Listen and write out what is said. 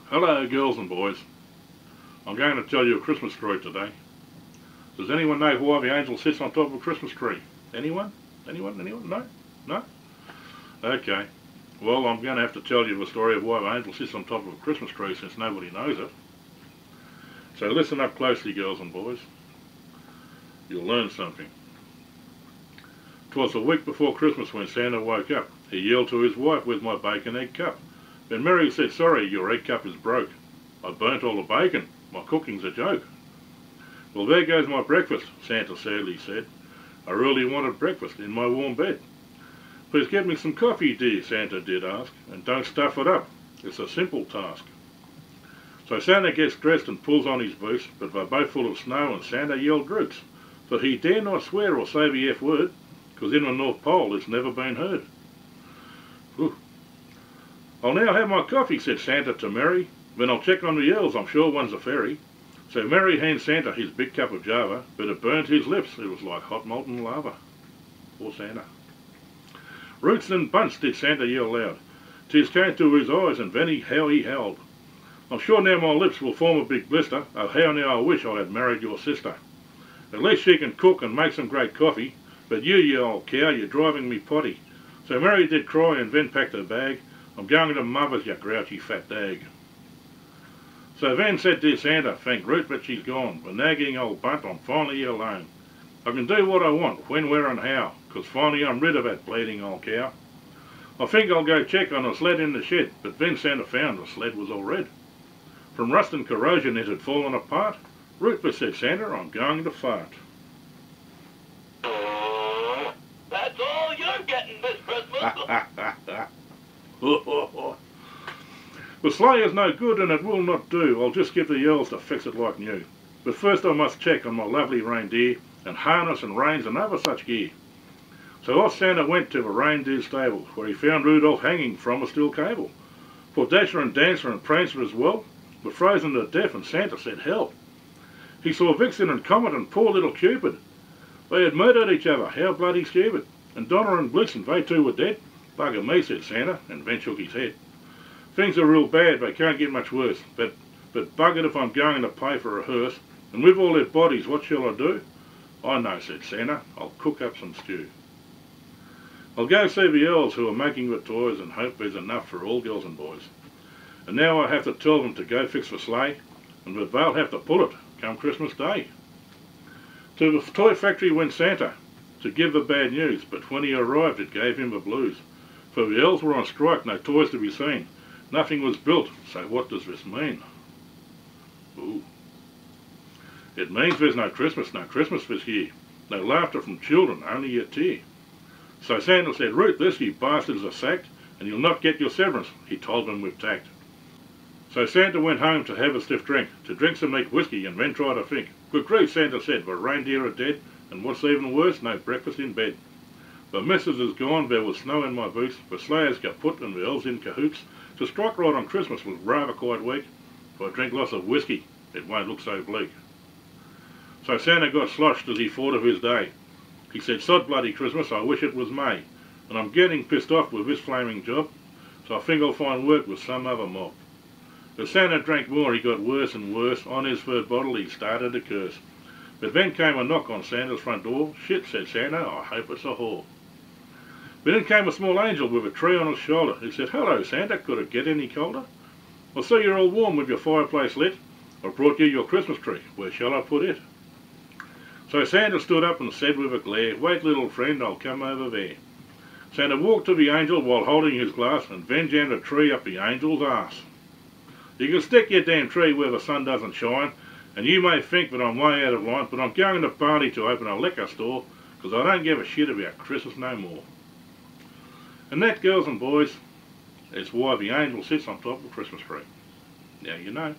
Hello girls and boys. I'm going to tell you a Christmas story today. Does anyone know why the angel sits on top of a Christmas tree? Anyone? Anyone? Anyone? No? No? Okay. Well, I'm going to have to tell you the story of why the angel sits on top of a Christmas tree since nobody knows it. So listen up closely, girls and boys. You'll learn something. 'Twas a week before Christmas when Santa woke up. He yelled to his wife, "With my bacon egg cup?" Then Mary said, "Sorry, your egg cup is broke. I burnt all the bacon. My cooking's a joke." "Well, there goes my breakfast," Santa sadly said. "I really wanted breakfast in my warm bed." "Please get me some coffee, dear," Santa did ask, "and don't stuff it up. It's a simple task." So Santa gets dressed and pulls on his boots, but they're both full of snow and Santa yelled droops, for he dare not swear or say the F word, 'cause in the North Pole it's never been heard. Whew. "I'll now have my coffee," said Santa to Mary. "Then I'll check on the elves, I'm sure one's a fairy." So Mary hands Santa his big cup of java, but it burnt his lips, it was like hot molten lava. Poor Santa. "Roots and bunts," did Santa yell loud. Tears came to his eyes and then how he howled. "I'm sure now my lips will form a big blister. Oh, how now I wish I had married your sister. At least she can cook and make some great coffee, but you old cow, you're driving me potty." So Mary did cry and then packed her bag. "I'm going to mother's, you grouchy fat dag." So then said dear Santa, "Thank Ruth, but she's gone. The nagging old bunt, I'm finally alone. I can do what I want, when, where and how, 'cause finally I'm rid of that bleeding old cow. I think I'll go check on a sled in the shed," but then Santa found the sled was all red. From rust and corrosion it had fallen apart. "Ruthless," said Santa, "I'm going to fart." That's all you're getting this Christmas. The sleigh is no good and it will not do. I'll just give the elves to fix it like new. But first I must check on my lovely reindeer, and harness and reins and other such gear. So off Santa went to the reindeer stable, where he found Rudolph hanging from a steel cable. For Dasher and Dancer and Prancer as well were frozen to death, and Santa said, "Help." He saw Vixen and Comet and poor little Cupid. They had murdered each other, how bloody stupid. And Donner and Blitzen, they too were dead. "Bugger me," said Santa, and then shook his head. "Things are real bad, they can't get much worse. But buggered if I'm going to pay for a hearse. And with all their bodies, what shall I do?" "I know," said Santa, "I'll cook up some stew. I'll go see the elves who are making the toys and hope there's enough for all girls and boys. And now I have to tell them to go fix the sleigh, and that they'll have to pull it come Christmas Day." To the toy factory went Santa to give the bad news, but when he arrived it gave him the blues. For the elves were on strike, no toys to be seen. Nothing was built, so what does this mean? Ooh. It means there's no Christmas this year. No laughter from children, only a tear. So Santa said, "Ruthless, you bastards are sacked, and you'll not get your severance," he told them with tact. So Santa went home to have a stiff drink, to drink some neat whiskey and then try to think. "Good grief," Santa said, "the reindeer are dead, and what's even worse, no breakfast in bed. The missus is gone, there was snow in my boots, the sleighs got put and the elves in cahoots. To strike right on Christmas was rather quite weak. If I drink lots of whiskey, it won't look so bleak." So Santa got sloshed as he thought of his day. He said, "Sod bloody Christmas, I wish it was May, and I'm getting pissed off with this flaming job, so I think I'll find work with some other mob." As Santa drank more, he got worse and worse. On his third bottle, he started to curse. But then came a knock on Santa's front door. "Shit," said Santa, "I hope it's a whore." But then came a small angel with a tree on his shoulder. He said, "Hello, Santa, could it get any colder? I see you're all warm with your fireplace lit. I brought you your Christmas tree. Where shall I put it?" So Santa stood up and said with a glare, "Wait, little friend, I'll come over there." Santa walked to the angel while holding his glass, and then jammed a tree up the angel's arse. "You can stick your damn tree where the sun doesn't shine, and you may think that I'm way out of line, but I'm going to Barney to open a liquor store, 'cause I don't give a shit about Christmas no more." And that, girls and boys, is why the angel sits on top of a Christmas tree. Now you know.